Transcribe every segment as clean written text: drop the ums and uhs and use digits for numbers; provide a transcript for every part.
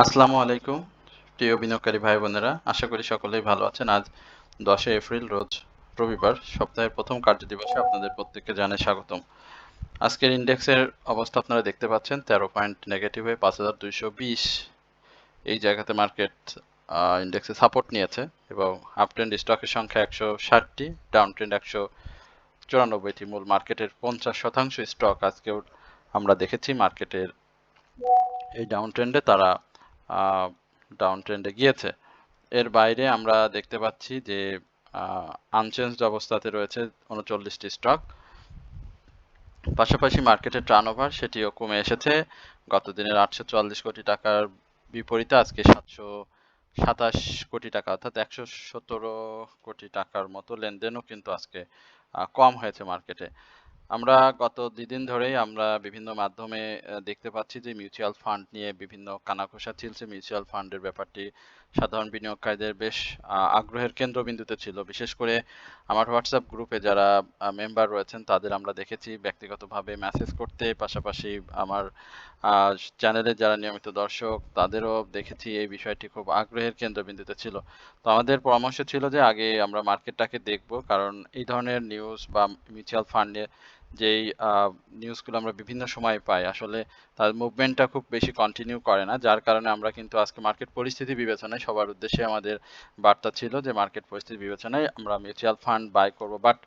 আসসালামু আলাইকুম প্রিয় বিনিয়োগকারী ভাই বোনেরা, আশা করি সকলেই ভালো আছেন। আজ 10 এপ্রিল রোজ রবিবার, সপ্তাহের প্রথম কার্যদিবসে আপনাদের প্রত্যেককে জানাই স্বাগতম। আজকের ইন্ডেক্সের অবস্থা আপনারা দেখতে পাচ্ছেন, 13 পয়েন্ট নেগেটিভ হয়ে 5220 এই জায়গাতে মার্কেট ইন্ডেক্সে সাপোর্ট নিয়েছে এবং আপ ট্রেন্ড স্টকের সংখ্যা 160টি, ডাউন ট্রেন্ড 194টি। মূল মার্কেটের 50% স্টক আজকেও আমরা দেখেছি মার্কেটের এই ডাউন ট্রেন্ডে তারা ডাউন ট্রেন্ডে গিয়েছে। এর বাইরে আমরা দেখতে পাচ্ছি যে আনচেঞ্জড অবস্থাতে রয়েছে 39টি স্টক। পাশাপাশি মার্কেটের টার্নওভার সেটিও কমে এসেছে। গত দিনের 844 কোটি টাকার বিপরীতে আজকে 727 কোটি টাকা, অর্থাৎ 117 কোটি টাকার মতো লেনদেনও কিন্তু আজকে কম হয়েছে মার্কেটে। আমরা গত 2 দিন ধরেই আমরা বিভিন্ন মাধ্যমে দেখতে পাচ্ছি যে মিউচুয়াল ফান্ড নিয়ে বিভিন্ন কানাঘুষা চলছে। মিউচুয়াল ফান্ডের ব্যাপারটি সাধারণ বিনিয়োগকারীদের বেশ আগ্রহের কেন্দ্রবিন্দুতে ছিল। বিশেষ করে আমার হোয়াটসঅ্যাপ গ্রুপে যারা মেম্বার রয়েছেন তাদের আমরা দেখেছি ব্যক্তিগতভাবে মেসেজ করতে, পাশাপাশি আমার চ্যানেলে যারা নিয়মিত দর্শক তাদেরও দেখেছি এই বিষয়টি খুব আগ্রহের কেন্দ্রবিন্দুতে ছিল। তো আমাদের পরামর্শ ছিল যে আগে আমরা মার্কেটটাকে দেখব, কারণ এই ধরনের নিউজ বা মিউচুয়াল ফান্ডে যেই নিউজগুলো আমরা বিভিন্ন সময় পাই, আসলে তার মুভমেন্টটা খুব বেশি কন্টিনিউ করে না, যার কারণে আমরা কিন্তু আজকে মার্কেট পরিস্থিতি বিবেচনায় সবার উদ্দেশ্যে আমাদের বার্তা ছিল যে মার্কেট পরিস্থিতি বিবেচনায় আমরা মিউচুয়াল ফান্ড বাই করব। বাট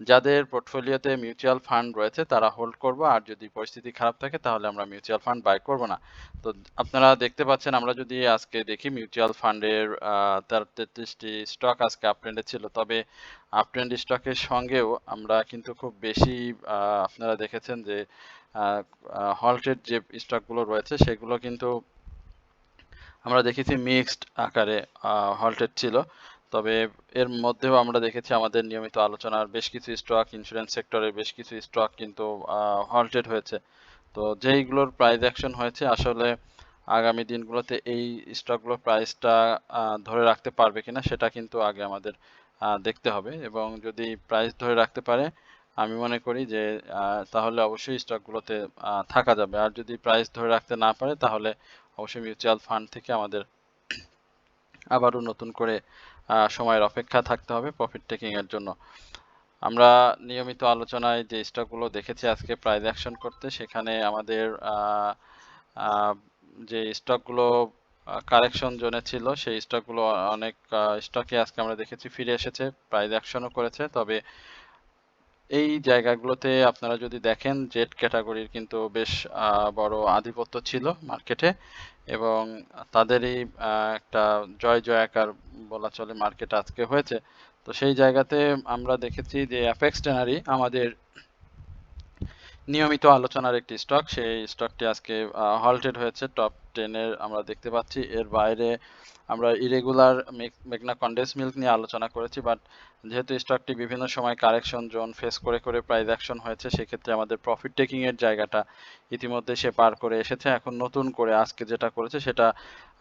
যাদের পোর্টফোলিওতে মিউচুয়াল ফান্ড রয়েছে তারা হোল্ড করব, আর যদি পরিস্থিতি খারাপ থাকে তাহলে আমরা মিউচুয়াল ফান্ড বাই করব না। তো আপনারা দেখতে পাচ্ছেন, আমরা যদি আজকে দেখি মিউচুয়াল ফান্ডের 33টি স্টক আজকে আপ ট্রেন্ডে ছিল, তবে আপ ট্রেন্ড স্টকের সঙ্গেও আমরা কিন্তু খুব বেশি আপনারা দেখেছেন যে হল্টেড যে স্টকগুলো রয়েছে সেগুলো কিন্তু আমরা দেখেছি মিক্সড আকারে হল্টেড ছিল। তবে এর মধ্যেও আমরা দেখেছি আমাদের নিয়মিত আলোচনার বেশ কিছু স্টক, ইন্স্যুরেন্স সেক্টরের বেশ কিছু স্টক কিন্তু হল্টেড হয়েছে। তো যেইগুলোর প্রাইস অ্যাকশন হয়েছে, আসলে আগামী দিনগুলোতে এই স্টকগুলোর প্রাইসটা ধরে রাখতে পারবে কিনা সেটা কিন্তু আগে আমাদের দেখতে হবে, এবং যদি প্রাইস ধরে রাখতে পারে আমি মনে করি যে তাহলে অবশ্যই স্টকগুলোতে থাকা যাবে। আর যদি প্রাইস ধরে রাখতে না পারে তাহলে অবশ্যই মিউচুয়াল ফান্ড থেকে আমাদের আবারও নতুন করে সময়ের অপেক্ষা থাকতে হবে প্রফিট টেকিং এর জন্য। আমরা নিয়মিত আলোচনায় যে স্টকগুলো দেখেছি আজকে প্রাইস অ্যাকশন করতে, সেখানে আমাদের যে স্টকগুলো কারেকশন জোনে ছিল সেই স্টকগুলো অনেক স্টকে আজকে আমরা দেখেছি ফিরে এসেছে, প্রাইস অ্যাকশনও করেছে। তবে এই জায়গাগুলোতে আপনারা যদি দেখেন জেড ক্যাটাগরির কিন্তু বেশ বড় আধিপত্য ছিল মার্কেটে, এবং তাদেরই একটা জয় জয়াকার বলা চলে মার্কেট আজকে হয়েছে। তো সেই জায়গাতে আমরা দেখেছি যে অ্যাপেক্স ট্যানারি আমাদের নিয়মিত আলোচনার একটি স্টক, সেই স্টকটি আজকে হল্টেড হয়েছে টপ 10-এর আমরা দেখতে পাচ্ছি। এর বাইরে আমরা ইরেগুলার মেঘনা কন্ডেন্স মিল্ক নিয়ে আলোচনা করেছি, বাট যেহেতু স্টকটি বিভিন্ন সময় কারেকশন জোন ফেস করে করে প্রাইস অ্যাকশন হয়েছে, সেক্ষেত্রে আমাদের প্রফিট টেকিং এর জায়গাটা ইতিমধ্যে সে পার করে এসেছে। এখন নতুন করে আজকে যেটা করেছে সেটা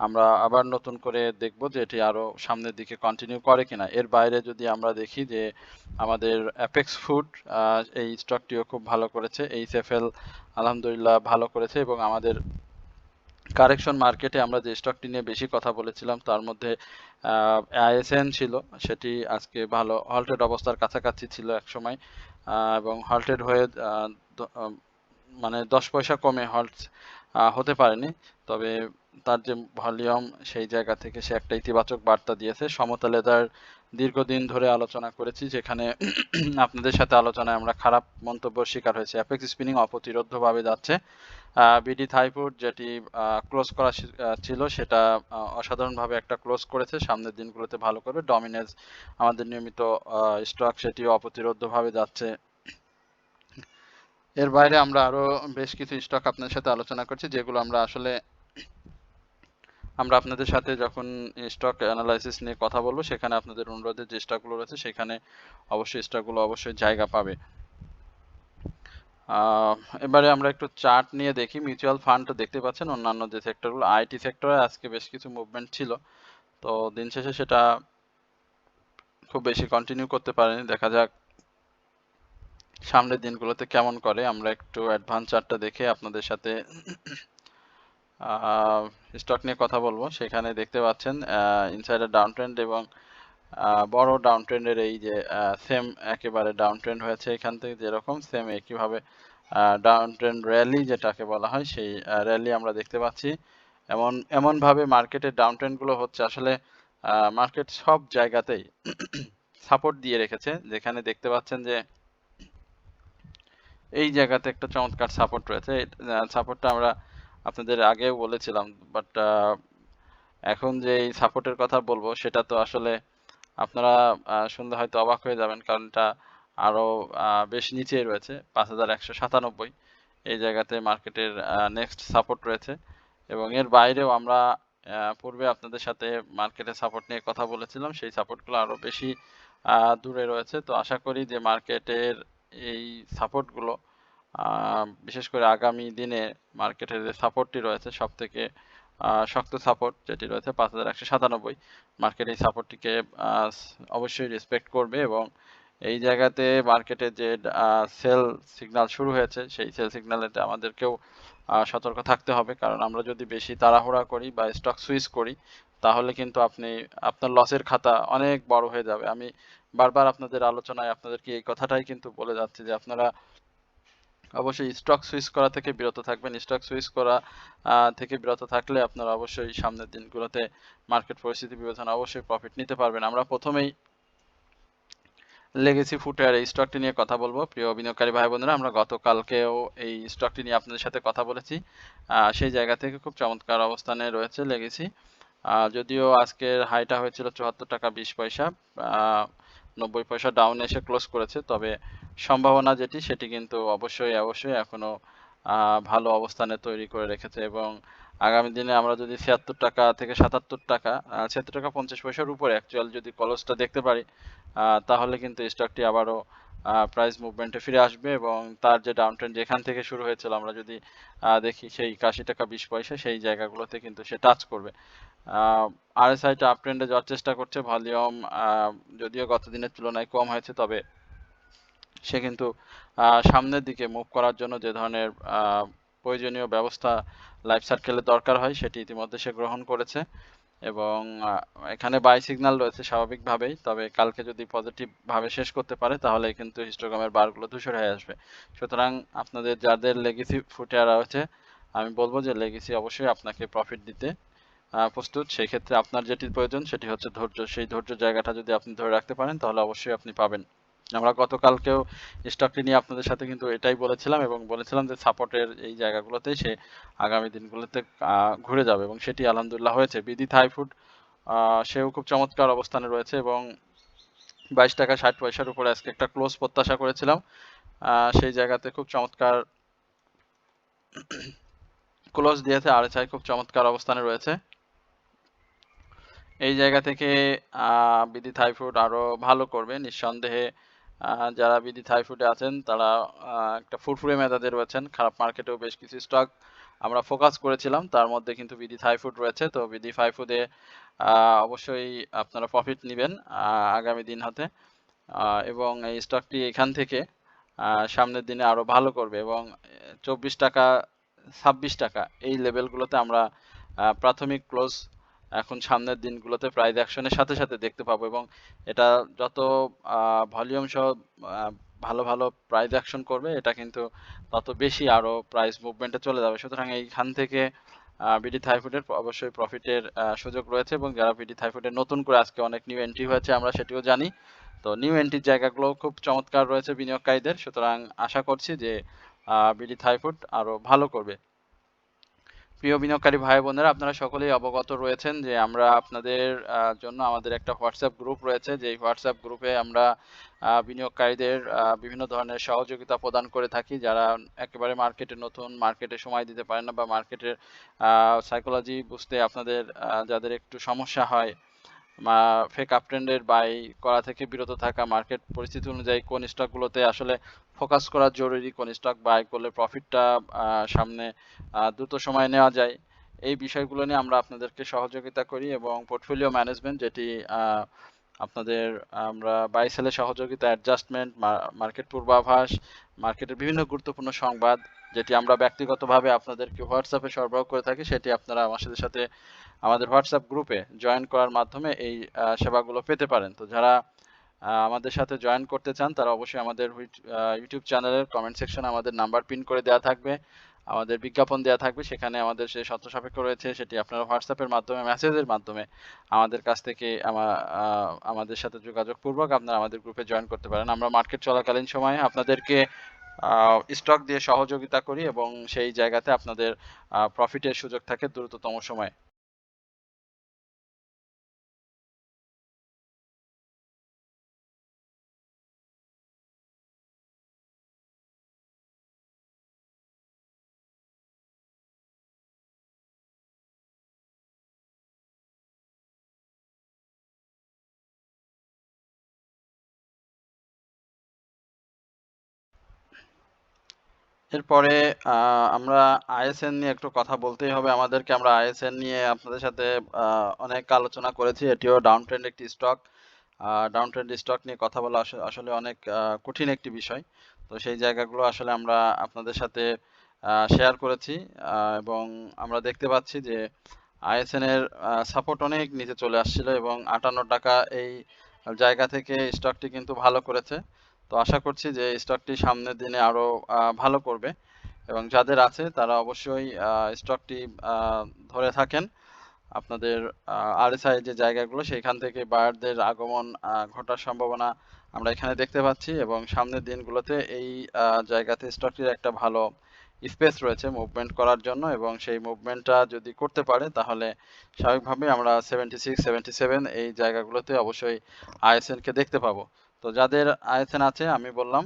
আমরা আবার নতুন করে দেখব যে এটি আরো সামনের দিকে কন্টিনিউ করে কিনা। এর বাইরে যদি আমরা দেখি যে আমাদের অ্যাপেক্স ফুড এই স্টকটিও খুব ভালো করেছে, এইচএফএল আলহামদুলিল্লাহ ভালো করেছে, এবং আমাদের কারেকশন মার্কেটে আমরা যে স্টকটি নিয়ে বেশি কথা বলেছিলাম তার মধ্যে আইএসএন ছিল, সেটি আজকে ভালো হল্টেড অবস্থার কাছাকাছি ছিল এক সময়, এবং হল্টেড হয়ে মানে 10 পয়সা কমে হল্ট হতে পারেনি। তবে তার যে ভলিউম সেই জায়গা থেকে সে একটা ইতিবাচক বার্তা দিয়েছে। সমতা লেদার দীর্ঘদিন ধরে আলোচনা করেছি, যেখানে আপনাদের সাথে আলোচনায় আমরা খারাপ মন্তব্যের শিকার হয়েছে। অ্যাপেক্স স্পিনিং অপ্রতিরোধ্যভাবে যাচ্ছে। বিডি থাইপুর যেটি ক্লোজ করা ছিল সেটা অসাধারণভাবে একটা ক্লোজ করেছে, সামনের দিনগুলোতে ভালো করবে। ডমিনেন্স আমাদের নিয়মিত স্টক, সেটিও অপ্রতিরোধ্যভাবে যাচ্ছে। এর বাইরে আমরা আরো বেশ কিছু স্টক আপনাদের সাথে আলোচনা করছি, যেগুলো আমরা আপনাদের সাথে যখন স্টক অ্যানালাইসিস নিয়ে কথা বলবো সেখানে আপনাদের অনুরোধে যে স্টকগুলো রয়েছে সেখানে অবশ্যই স্টকগুলো অবশ্যই জায়গা পাবে। এবারে আমরা একটু চার্ট নিয়ে দেখি। মিউচুয়াল ফান্ড দেখতে পাচ্ছেন, অন্যান্য যে সেক্টরগুলো আইটি সেক্টরে আজকে বেশ কিছু মুভমেন্ট ছিল, তো দিন শেষে সেটা খুব বেশি কন্টিনিউ করতে পারেনি। দেখা যাক সামনের দিনগুলোতে কেমন করে। আমরা একটু অ্যাডভান্স চার্টটা দেখে আপনাদের সাথে স্টক নিয়ে কথা বলবো। সেখানে দেখতে পাচ্ছেন ইনসাইডার ডাউন ট্রেন্ড এবং বড় ডাউন ট্রেন্ডের এই যে সেম একেবারে ডাউন ট্রেন্ড হয়েছে এখান থেকে যেরকম সেম একইভাবে ডাউন ট্রেন্ড র্যালি যেটাকে বলা হয় সেই র্যালি আমরা দেখতে পাচ্ছি। এমনভাবে মার্কেটের ডাউন ট্রেন্ডগুলো হচ্ছে আসলে মার্কেট সব জায়গাতেই সাপোর্ট দিয়ে রেখেছে, যেখানে দেখতে পাচ্ছেন যে এই জায়গাতে একটা চমৎকার সাপোর্ট রয়েছে। সাপোর্টটা আমরা আপনাদের আগেও বলেছিলাম, বাট এখন যে এই সাপোর্টের কথা বলবো সেটা তো আসলে আপনারা শুনলে হয়তো অবাক হয়ে যাবেন, কারণ এটা আরো বেশ নিচেই রয়েছে 5197। এই জায়গাতে মার্কেটের নেক্সট সাপোর্ট রয়েছে এবং এর বাইরেও আমরা পূর্বে আপনাদের সাথে মার্কেটের সাপোর্ট নিয়ে কথা বলেছিলাম, সেই সাপোর্টগুলো আরো বেশি দূরে রয়েছে। তো আশা করি যে মার্কেটের এই সাপোর্টগুলো বিশেষ করে আগামী দিনে মার্কেটের যে সাপোর্টটি রয়েছে সব থেকে শক্ত সাপোর্ট যেটি রয়েছে 5197, মার্কেট এই সাপোর্টটিকে অবশ্যই রেসপেক্ট করবে এবং এই জায়গাতে মার্কেটে যে সেল সিগন্যাল শুরু হয়েছে সেই সেল সিগন্যালেতে আমাদেরকেও সতর্ক থাকতে হবে, কারণ আমরা যদি বেশি তাড়াহুড়া করি বা স্টক সুইচ করি তাহলে কিন্তু আপনার লসের খাতা অনেক বড় হয়ে যাবে। আমি বারবার আপনাদের আলোচনায় আপনাদেরকে এই কথাটাই কিন্তু বলে যাচ্ছি যে আপনারা অবশ্যই স্টক সুইচ করা থেকে বিরত থাকবেন। স্টক সুইচ করা থেকে বিরত থাকলে আপনারা অবশ্যই সামনের দিনগুলোতে মার্কেট পরিস্থিতি বিবেচনা অবশ্যই প্রফিট নিতে পারবেন। আমরা প্রথমেই লেগেসি ফুটওয়্যার এই স্টকটি নিয়ে কথা বলবো। প্রিয় বিনিয়োগকারী ভাই বোনেরা, আমরা গতকালকেও এই স্টকটি নিয়ে আপনাদের সাথে কথা বলেছি। সেই জায়গা থেকে খুব চমৎকার অবস্থানে রয়েছে লেগেসি। যদিও আজকের হাইটা হয়েছিল 74 টাকা 20 পয়সা, 90 পয়সা ডাউন এসে ক্লোজ করেছে, তবে সম্ভাবনা যেটি সেটি কিন্তু অবশ্যই এখনো ভালো অবস্থানে তৈরি করে রেখেছে এবং আগামী দিনে আমরা যদি 76 টাকা থেকে 77 টাকা 76 টাকা 50 পয়সার উপরে অ্যাকচুয়াল যদি ক্লোজটা দেখতে পারি তাহলে কিন্তু স্টকটি আবারও প্রাইস মুভমেন্টে ফিরে আসবে এবং তার যে ডাউন ট্রেন্ড যেখান থেকে শুরু হয়েছিল আমরা যদি দেখি সেই 81 টাকা 20 পয়সা সেই জায়গাগুলোতে কিন্তু সে টাচ করবে। আরএসআইটা আপ ট্রেন্ডে যাওয়ার চেষ্টা করছে, ভলিউম যদিও গত দিনের তুলনায় কম হয়েছে, তবে সে কিন্তু সামনের দিকে মুভ করার জন্য যে ধরনের প্রয়োজনীয় ব্যবস্থা লাইফ সার্কেলে দরকার হয় সেটি ইতিমধ্যে সে গ্রহণ করেছে এবং এখানে বাই সিগন্যাল রয়েছে স্বাভাবিকভাবেই, তবে কালকে যদি পজিটিভ ভাবে শেষ করতে পারে তাহলে কিন্তু হিস্টোগ্রামের বারগুলো ধূসর হয়ে আসবে। সুতরাং আপনাদের যাদের লেগেসি ফুটওয়্যার আছে আমি বলবো যে লেগেসি অবশ্যই আপনাকে প্রফিট দিতে প্রস্তুত। সেই ক্ষেত্রে আপনার যেটি প্রয়োজন সেটি হচ্ছে ধৈর্য। সেই ধৈর্য জায়গাটা যদি আপনি ধরে রাখতে পারেন তাহলে অবশ্যই আপনি পাবেন। আমরা গতকালকেও স্টকটি নিয়ে আপনাদের সাথে কিন্তু এটাই বলেছিলাম এবং বলেছিলাম যে সাপোর্টের এই জায়গাগুলোতেই সে আগামী দিনগুলোতে ঘুরে যাবে এবং সেটি আলহামদুলিল্লাহ হয়েছে। বিডি থাই ফুড সেও খুব চমৎকার অবস্থানে রয়েছে এবং 22 টাকা 60 পয়সার উপরে আজকে একটা ক্লোজ প্রত্যাশা করেছিলাম, সেই জায়গাতে খুব চমৎকার ক্লোজ দিয়েছে। আরএসআই খুব চমৎকার অবস্থানে রয়েছে। এই জায়গা থেকে বিডি থাই ফুড আরো ভালো করবে নিঃসন্দেহে। যারা বিডি থাই ফুডে আছেন তারা একটা ফুরফুরে মেজাজে রয়েছেন। খারাপ মার্কেটেও বেশ কিছু স্টক আমরা ফোকাস করেছিলাম, তার মধ্যে কিন্তু বিডি থাই ফুড রয়েছে। তো বিডি থাই ফুডে অবশ্যই আপনারা প্রফিট নেবেন আগামী দিন হতে এবং এই স্টকটি এখান থেকে সামনের দিনে আরো ভালো করবে এবং 24 টাকা 26 টাকা এই লেভেলগুলোতে আমরা প্রাথমিক ক্লোজ এখন সামনের দিনগুলোতে প্রাইস অ্যাকশনের সাথে সাথে দেখতে পাবো এবং এটা যত ভলিউম সহ ভালো ভালো প্রাইস অ্যাকশন করবে এটা কিন্তু তত বেশি আরো প্রাইস মুভমেন্টে চলে যাবে। সুতরাং এইখান থেকে বিডি থাই ফুডের অবশ্যই প্রফিটের সুযোগ রয়েছে এবং যারা বিডি থাই ফুডের নতুন করে আজকে অনেক নিউ এন্ট্রি হয়েছে আমরা সেটিও জানি। তো নিউ এন্ট্রির জায়গাগুলো খুব চমৎকার রয়েছে বিনিয়োগকারীদের, সুতরাং আশা করছি যে বিডি থাই ফুড আরো ভালো করবে। প্রিয় বিনিয়োগকারী ভাই বোনেরা, আপনারা সকলেই অবগত রয়েছেন যে আমরা আপনাদের জন্য আমাদের একটা হোয়াটসঅ্যাপ গ্রুপ রয়েছে, যে হোয়াটসঅ্যাপ গ্রুপে আমরা বিনিয়োগকারীদের বিভিন্ন ধরনের সহযোগিতা প্রদান করে থাকি। যারা একেবারে মার্কেটে নতুন, মার্কেটে সময় দিতে পারেন না বা মার্কেটের সাইকোলজি বুঝতে আপনাদের যাদের একটু সমস্যা হয়, ফেক আপ ট্রেন্ডের বাই করা থেকে বিরত থাকা, মার্কেট পরিস্থিতি অনুযায়ী কোন স্টকগুলোতে আসলে ফোকাস করা জরুরি, কোন স্টক বাই করলে প্রফিটটা সামনে দ্রুত সময় নেওয়া যায়, এই বিষয়গুলো নিয়ে আমরা আপনাদেরকে সহযোগিতা করি এবং পোর্টফোলিও ম্যানেজমেন্ট যেটি আপনাদের আমরা বাই সেলের সহযোগিতা, অ্যাডজাস্টমেন্ট, মার্কেট পূর্বাভাস, মার্কেটের বিভিন্ন গুরুত্বপূর্ণ সংবাদ যেটি আমরা ব্যক্তিগতভাবে আপনাদেরকে হোয়াটসঅ্যাপে সরবরাহ করে থাকি, সেটি আপনারা আমাদের সাথে আমাদের হোয়াটসঅ্যাপ গ্রুপে জয়েন করার মাধ্যমে এই সেবাগুলো পেতে পারেন। তো যারা আমাদের সাথে জয়েন করতে চান তারা অবশ্যই আমাদের ইউটিউব চ্যানেলের কমেন্ট সেকশনে আমাদের নাম্বার পিন করে দেওয়া থাকবে, আমাদের বিজ্ঞাপন দেওয়া থাকবে, সেখানে আমাদের যে শর্ত সাপেক্ষ রয়েছে সেটি আপনারা হোয়াটসঅ্যাপের মাধ্যমে, মেসেজের মাধ্যমে আমাদের কাছ থেকে আমাদের সাথে যোগাযোগপূর্বক আপনারা আমাদের গ্রুপে জয়েন করতে পারেন। আমরা মার্কেট চলাকালীন সময়ে আপনাদেরকে স্টক দিয়ে সহযোগিতা করি এবং সেই জায়গাতে আপনাদের প্রফিটের সুযোগ থাকে দ্রুততম সময়ে। এরপরে আমরা আইএসএন নিয়ে একটু কথা বলতেই হবে আমাদেরকে। আমরা আইএসএন নিয়ে আপনাদের সাথে অনেক আলোচনা করেছি। এটিও ডাউন ট্রেন্ড একটি স্টক। ডাউন ট্রেন্ড স্টক নিয়ে কথা বলা আসলে অনেক কঠিন একটি বিষয়। তো সেই জায়গাগুলো আসলে আমরা আপনাদের সাথে শেয়ার করেছি এবং আমরা দেখতে পাচ্ছি যে আইএসএন এর সাপোর্ট অনেক নিচে চলে আসছিল এবং 58 টাকা এই জায়গা থেকে স্টকটি কিন্তু ভালো করেছে। তো আশা করছি যে স্টকটি সামনের দিনে আরো ভালো করবে এবং যাদের আছে তারা অবশ্যই স্টকটি ধরে থাকেন। আপনাদের আরএসআই যে জায়গাগুলো সেখান থেকে বায়ারদের আগমন ঘটার সম্ভাবনা আমরা এখানে দেখতে পাচ্ছি এবং সামনের দিনগুলোতে এই জায়গাতে স্টকটির একটা ভালো স্পেস রয়েছে মুভমেন্ট করার জন্য এবং সেই মুভমেন্টটা যদি করতে পারে তাহলে স্বাভাবিকভাবেই আমরা 76 77 এই জায়গাগুলোতে অবশ্যই আইএসএন কে দেখতে পাবো। তো যাদের আইএসএন আছে আমি বললাম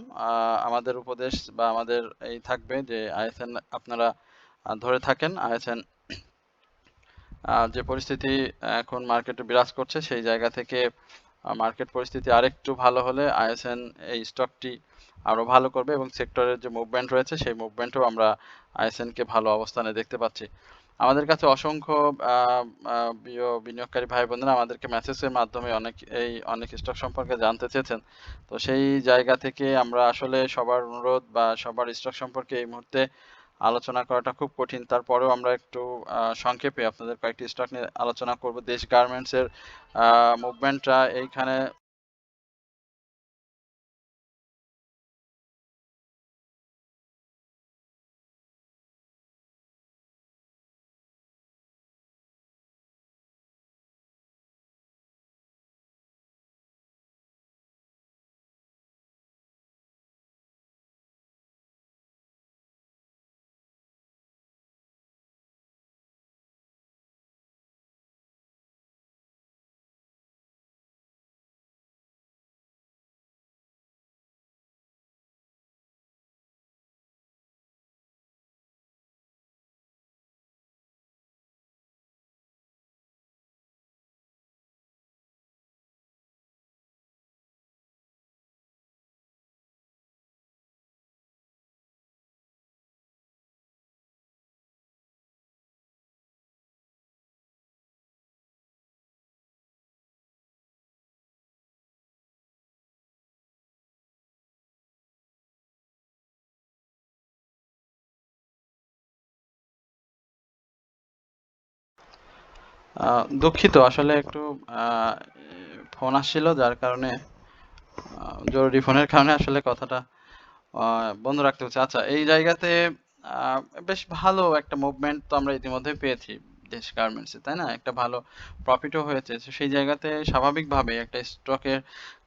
আমাদের উপদেশ বা আমাদের এই থাকবে যে আইএসএন আপনারা ধরে থাকেন। আইএসএন যে পরিস্থিতি এখন মার্কেটে বিরাজ করছে সেই জায়গা থেকে মার্কেট পরিস্থিতি আরেকটু ভালো হলে আইএসএন এই স্টকটি আরো ভালো করবে এবং সেক্টরের যে মুভমেন্ট রয়েছে সেই মুভমেন্টও আমরা আইএসএন কে ভালো অবস্থানে দেখতে পাচ্ছি। আমাদের কাছে অসংখ্য বিনিয়োগকারী ভাই বোনেরা আমাদেরকে মেসেজের মাধ্যমে অনেক স্টক সম্পর্কে জানতে চেয়েছেন। তো সেই জায়গা থেকে আমরা আসলে সবার অনুরোধ বা সবার স্টক সম্পর্কে এই মুহূর্তে আলোচনা করাটা খুব কঠিন। তারপরেও আমরা একটু সংক্ষেপে আপনাদের কয়েকটি স্টক নিয়ে আলোচনা করব। দেশ গার্মেন্টস এর মুভমেন্টটা এইখানে দুঃখিত আসলে একটু ফোন আসছিল যার কারণে জরুরি ফোনের কারণে আসলে কথাটা বন্ধ রাখতে হচ্ছে। আচ্ছা, এই জায়গাতে বেশ ভালো একটা মুভমেন্ট তো আমরা ইতিমধ্যে পেয়েছি দেশ গার্মেন্টসে, তাই না? একটা ভালো প্রফিটও হয়েছে। তো সেই জায়গাতে স্বাভাবিকভাবে একটা স্টকের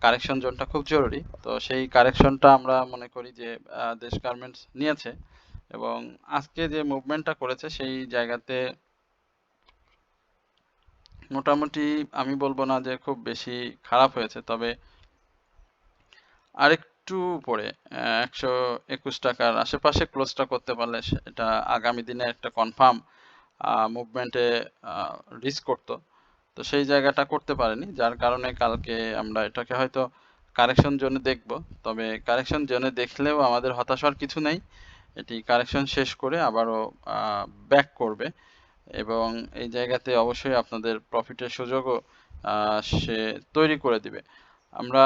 কারেকশন জোনটা খুব জরুরি। তো সেই কারেকশনটা আমরা মনে করি যে দেশ গার্মেন্টস নিয়েছে এবং আজকে যে মুভমেন্টটা করেছে সেই জায়গাতে মোটামুটি আমি বলবো না যে খুব বেশি খারাপ হয়েছে, তবে আরেকটু উপরে 121 টাকার আশেপাশে ক্লোজটা করতে পারলে এটা আগামী দিনে একটা কনফার্ম মুভমেন্টে রিস্ক করতো। তো সেই জায়গাটা করতে পারেনি, যার কারণে কালকে আমরা এটাকে হয়তো কারেকশন জোনে দেখব। তবে কারেকশন জোনে দেখলেও আমাদের হতাশ হওয়ার কিছু নেই, এটি কারেকশন শেষ করে আবারও ব্যাক করবে এবং এই জায়গাতে অবশ্যই আপনাদের প্রফিটের সুযোগও সে তৈরি করে দিবে। আমরা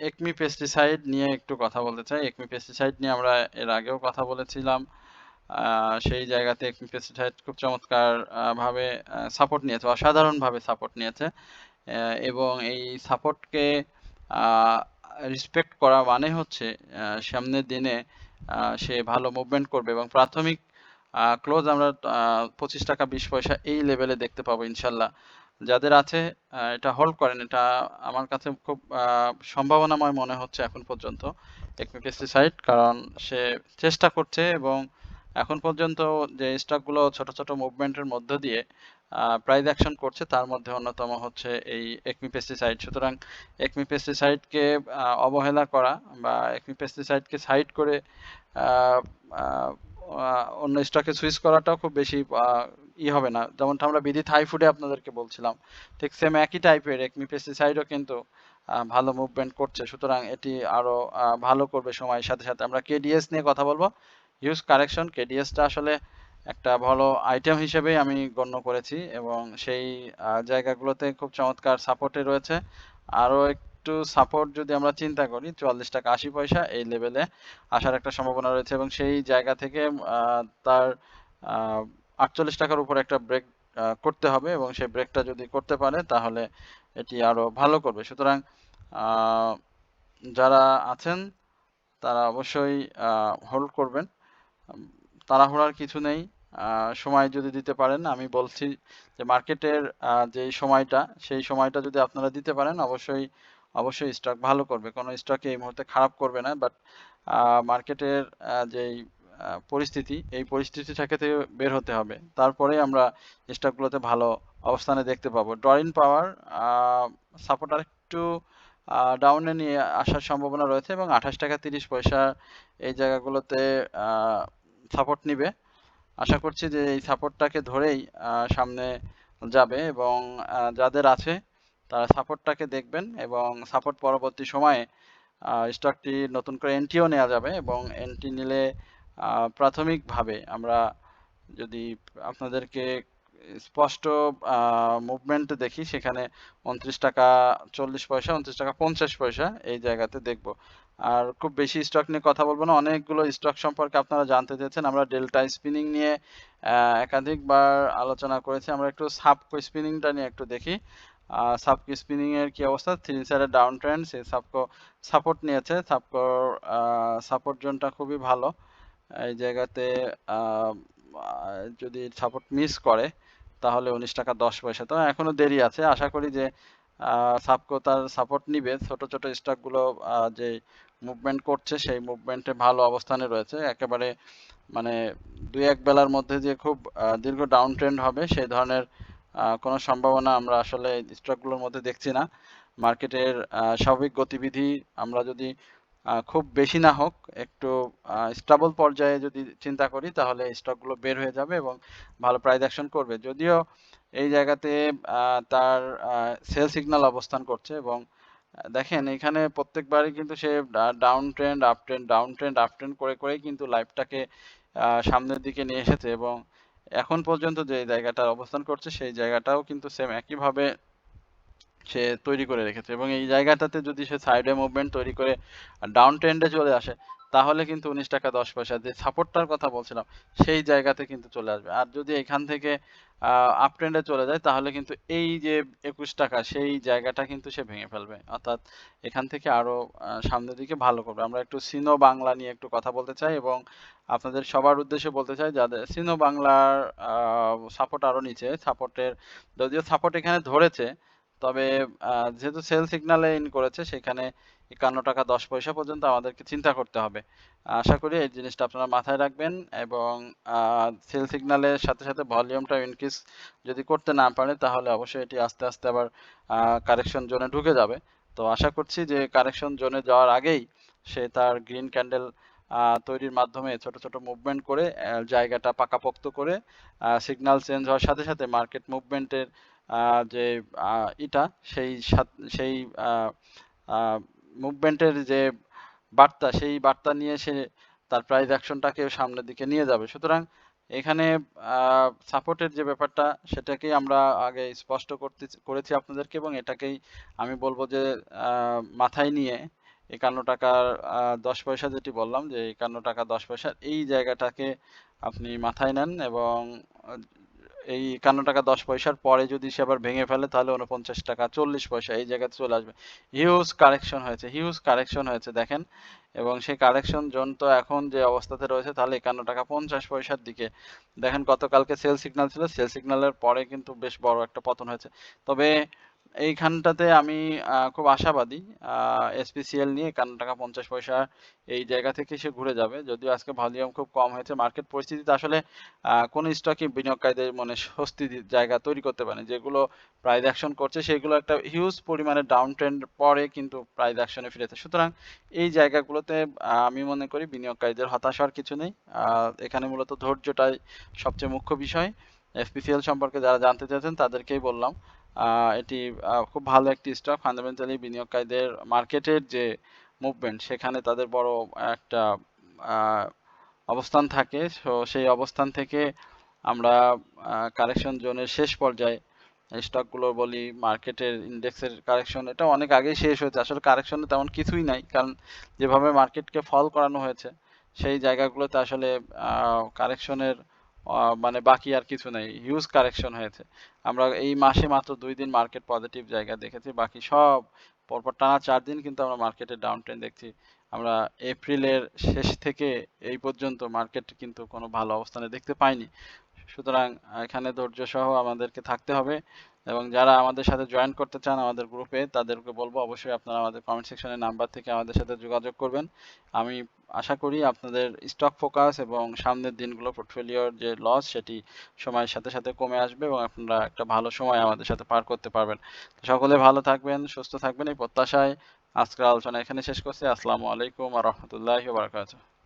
একমি পেস্টিসাইড নিয়ে একটু কথা বলতে চাই। একমি পেস্টিসাইড নিয়ে আমরা এর আগেও কথা বলেছিলাম। সেই জায়গাতে একমি পেস্টিসাইড খুব চমৎকার ভাবে সাপোর্ট নিয়েছে, অসাধারণভাবে সাপোর্ট নিয়েছে। এবং এই সাপোর্টকে রেসপেক্ট করা মানে হচ্ছে সামনের দিনে সে ভালো মুভমেন্ট করবে এবং প্রাথমিক ক্লোজ আমরা 25 টাকা 20 পয়সা এই লেভেলে দেখতে পাবো ইনশাল্লাহ। যাদের আছে এটা হোল্ড করেন, এটা আমার কাছে খুব সম্ভাবনাময় মনে হচ্ছে এখন পর্যন্ত একমি পেস্টিসাইড, কারণ সে চেষ্টা করছে এবং এখন পর্যন্ত যে স্টকগুলো ছোট ছোট মুভমেন্টের মধ্য দিয়ে প্রাইস অ্যাকশন করছে তার মধ্যে অন্যতম হচ্ছে এই একমি পেস্টিসাইড। সুতরাং একমি পেস্টিসাইডকে অবহেলা করা বা একমি পেস্টিসাইডকে সাইড করে আহ, আহ, অন্য স্টকে সুইচ করাটাও খুব বেশি হবে না। যেমনটা আমরা বিডি থাই ফুডে আপনাদেরকে বলছিলাম, ঠিক সেম একই টাইপের একমি পেস্টিসাইডও কিন্তু ভালো মুভমেন্ট করছে। সুতরাং এটি আরো ভালো করবে সময়ের সাথে সাথে। আমরা কেডিএস নিয়ে কথা বলবো, হিউজ কারেকশন। কেডিএসটা আসলে একটা ভালো আইটেম হিসেবেই আমি গণ্য করেছি এবং সেই জায়গাগুলোতে খুব চমৎকার সাপোর্টে রয়েছে। আরও একটু সাপোর্ট যদি আমরা চিন্তা করি 44 টাকা 80 পয়সা এই লেভেলে আসার একটা সম্ভাবনা রয়েছে এবং সেই জায়গা থেকে তার 48 টাকার উপর একটা ব্রেক করতে হবে এবং সেই ব্রেকটা যদি করতে পারে তাহলে এটি আরো ভালো করবে। সুতরাং যারা আছেন তারা অবশ্যই হোল্ড করবেন, তাড়াহুড়ার কিছু নেই। সময় যদি দিতে পারেন, আমি বলছি যে মার্কেটের যে সময়টা সেই সময়টা যদি আপনারা দিতে পারেন অবশ্যই অবশ্যই স্টক ভালো করবে, কোনো স্টকে এই মুহূর্তে খারাপ করবে না। বাট মার্কেটের যেই পরিস্থিতি, এই পরিস্থিতি থেকে বের হতে হবে, তারপরে আমরা স্টকগুলোতে ভালো অবস্থানে দেখতে পাবো। ড্রইন পাওয়ার সাপোর্ট আর একটু ডাউনে নিয়ে আসার সম্ভাবনা রয়েছে এবং 28 টাকা 30 পয়সা এই জায়গাগুলোতে সাপোর্ট নিবে। আশা করছি যে এই সাপোর্টটাকে ধরেই সামনে যাবে এবং যাদের আছে তারা সাপোর্টটাকে দেখবেন এবং সাপোর্ট পরবর্তী সময়ে স্টকটি নতুন করে এন্ট্রিও নেওয়া যাবে এবং এন্ট্রি নিলে প্রাথমিকভাবে আমরা যদি আপনাদেরকে স্পষ্ট মুভমেন্ট দেখি সেখানে 29 টাকা 40 পয়সা 29 টাকা 50 পয়সা এই জায়গাতে দেখব। আর খুব বেশি স্টক নিয়ে কথা বলবো না, অনেকগুলো স্টক সম্পর্কে আপনারা জানতে চেয়েছেন। আমরা ডেল্টা স্পিনিং নিয়ে একাধিকবার আলোচনা করেছি। আমরা একটু সাবকো স্পিনিংটা নিয়ে একটু দেখি। সাবকো স্পিনিং এর কি অবস্থা? 3 সাইডের ডাউন ট্রেন্ড, সেই সাবকো সাপোর্ট নিয়েছে। সাবকোর সাপোর্ট জোনটা খুবই ভালো এই জায়গাতে। যদি সাপোর্ট মিস করে তাহলে 19 টাকা 10 পয়সা, তো এখনো দেরি আছে। আশা করি যে সাবকো তার সাপোর্ট নিবে। ছোট ছোট স্টকগুলো যে মুভমেন্ট করছে সেই মুভমেন্টে ভালো অবস্থানে রয়েছে। একেবারে মানে 2-1 বেলার মধ্যে যে খুব দীর্ঘ ডাউন ট্রেন্ড হবে সেই ধরনের কোনো সম্ভাবনা আমরা আসলে স্টকগুলোর মধ্যে দেখছি না। মার্কেটের স্বাভাবিক গতিবিধি আমরা যদি খুব বেশি না হোক, একটু স্টেবল পর্যায়ে যদি চিন্তা করি তাহলে স্টকগুলো বের হয়ে যাবে এবং ভালো প্রাইস অ্যাকশন করবে। যদিও এই জায়গাতে তার সেল সিগন্যাল অবস্থান করছে এবং দেখেন এখানে প্রত্যেকবারই কিন্তু সে down trend up trend down trend up trend করে করেই কিন্তু লাইফটাকে সামনের দিকে নিয়ে এসেছে এবং এখন পর্যন্ত যে জায়গাটা অবস্থান করছে সেই জায়গাটাও কিন্তু সেম একইভাবে সে তৈরি করে রেখেছে এবং এই জায়গাটাতে যদি সে সাইডে মুভমেন্ট তৈরি করে ডাউন ট্রেন্ডে চলে আসে তাহলে কিন্তু 19 টাকা 10 পয়সা যে সাপোর্টটার কথা বলছিলাম সেই জায়গাতে কিন্তু চলে আসবে। আর যদি এখান থেকে আপ ট্রেন্ডে চলে যায় তাহলে কিন্তু এই যে 21 টাকা সেই জায়গাটা কিন্তু সে ভেঙে ফেলবে, অর্থাৎ এখান থেকে আরো সামনের দিকে ভালো করবে। আমরা একটু সিনো বাংলা নিয়ে একটু কথা বলতে চাই এবং আপনাদের সবার উদ্দেশ্যে বলতে চাই যাদের সিনো বাংলার সাপোর্ট আরো নিচে, সাপোর্টের যদিও সাপোর্ট এখানে ধরেছে তবে যেহেতু সেল সিগন্যালে ইন করেছে সেখানে 51 টাকা 10 পয়সা পর্যন্ত আমাদেরকে চিন্তা করতে হবে। আশা করি এই জিনিসটা আপনারা মাথায় রাখবেন এবং সেল সিগন্যালের সাথে সাথে ভলিউমটা ইনক্রিজ যদি করতে না পারে তাহলে অবশ্যই এটি আস্তে আস্তে আবার কারেকশন জোনে ঢুকে যাবে। তো আশা করছি যে কারেকশন জোনে যাওয়ার আগেই সে তার গ্রিন ক্যান্ডেল তৈরির মাধ্যমে ছোট ছোট মুভমেন্ট করে জায়গাটা পাকাপোক্ত করে সিগন্যাল চেঞ্জ হওয়ার সাথে সাথে মার্কেট মুভমেন্টের যে ইটা সেই মুভমেন্টের যে বার্তা সেই বার্তা নিয়ে সে তার প্রাইস অ্যাকশনটাকে সামনের দিকে নিয়ে যাবে। সুতরাং এখানে সাপোর্টের যে ব্যাপারটা সেটাকেই আমরা আগে স্পষ্ট করেছি আপনাদেরকে, এবং এটাকেই আমি বলবো যে মাথায় নিয়ে 51 টাকার 10 পয়সা যেটি বললাম, যে 51 টাকা 10 পয়সা এই জায়গাটাকে আপনি মাথায় নেন, এবং এই 51 টাকা 10 পয়সার পরে যদি সে আবার ভেঙে ফেলে তাহলে 49 টাকা 40 পয়সা এই জায়গাতে চলে আসবে। হিউজ কারেকশন হয়েছে দেখেন, এবং সেই কারেকশন জোন তো এখন যে অবস্থাতে রয়েছে, তাহলে 51 টাকা 50 পয়সার দিকে দেখেন গতকালকে সেল সিগন্যাল ছিল, সেল সিগন্যালের পরে কিন্তু বেশ বড় একটা পতন হয়েছে। তবে এইখানটাতে আমি খুব আশাবাদী এসপিসিএল নিয়ে 51 টাকা 50 পয়সা এই জায়গা থেকে সে ঘুরে যাবে, যদিও আজকে ভলিউম খুব কম হয়েছে। মার্কেট পরিস্থিতিতে আসলে কোন স্টকই বিনিয়োগকারীদের মনে স্বস্তির জায়গা তৈরি করতে পারে, যেগুলো প্রাইস অ্যাকশন করছে সেগুলো একটা হিউজ পরিমাণে ডাউন ট্রেন্ড পরে কিন্তু প্রাইস অ্যাকশনে ফিরেছে। সুতরাং এই জায়গাগুলোতে আমি মনে করি বিনিয়োগকারীদের হতাশ হওয়ার কিছু নেই। এখানে মূলত ধৈর্যটাই সবচেয়ে মুখ্য বিষয়। এফপিসিএল সম্পর্কে যারা জানতে চাইছেন তাদেরকেই বললাম, এটি খুব ভালো একটি স্টক। ফান্ডামেন্টালি বিনিয়োগকারীদের মার্কেটের যে মুভমেন্ট সেখানে তাদের বড় একটা অবস্থান থাকে। সেই অবস্থান থেকে আমরা কারেকশন জোনের শেষ পর্যায়ে স্টকগুলো বলি, মার্কেটের ইন্ডেক্সের কারেকশন এটা অনেক আগেই শেষ হয়েছে। আসলে কারেকশনে তেমন কিছুই নাই, কারণ যেভাবে মার্কেটকে ফল করানো হয়েছে সেই জায়গাগুলোতে আসলে কারেকশনের মানে বাকি আর কিছু নেই, হিউজ কারেকশন হয়েছে। আমরা এই মাসে মাত্র 2 দিন মার্কেট পজিটিভ জায়গা দেখেছি, বাকি সব পরপর টানা 4 দিন কিন্তু আমরা মার্কেটের ডাউন ট্রেন্ড দেখছি। আমরা এপ্রিলের শেষ থেকে এই পর্যন্ত মার্কেট কিন্তু কোনো ভালো অবস্থানে দেখতে পাইনি। সুতরাং এখানে ধৈর্য সহ আমাদেরকে থাকতে হবে, এবং যারা আমাদের সাথে জয়েন করতে চান আমাদের গ্রুপে তাদেরকে বলবো অবশ্যই আপনারা আমাদের কমেন্ট সেকশনের নাম্বার থেকে আমাদের সাথে যোগাযোগ করবেন। আমি আশা করি আপনাদের স্টক ফোকাস এবং সামনের দিনগুলো পোর্টফোলিওর যে লস সেটি সময়ের সাথে সাথে কমে আসবে, এবং আপনারা একটা ভালো সময় আমাদের সাথে পার করতে পারবেন। সকলে ভালো থাকবেন, সুস্থ থাকবেন এই প্রত্যাশায় আজকের আলোচনা এখানে শেষ করছি। আসসালামু আলাইকুম ওয়া রাহমাতুল্লাহি ওয়া বারাকাতুহু।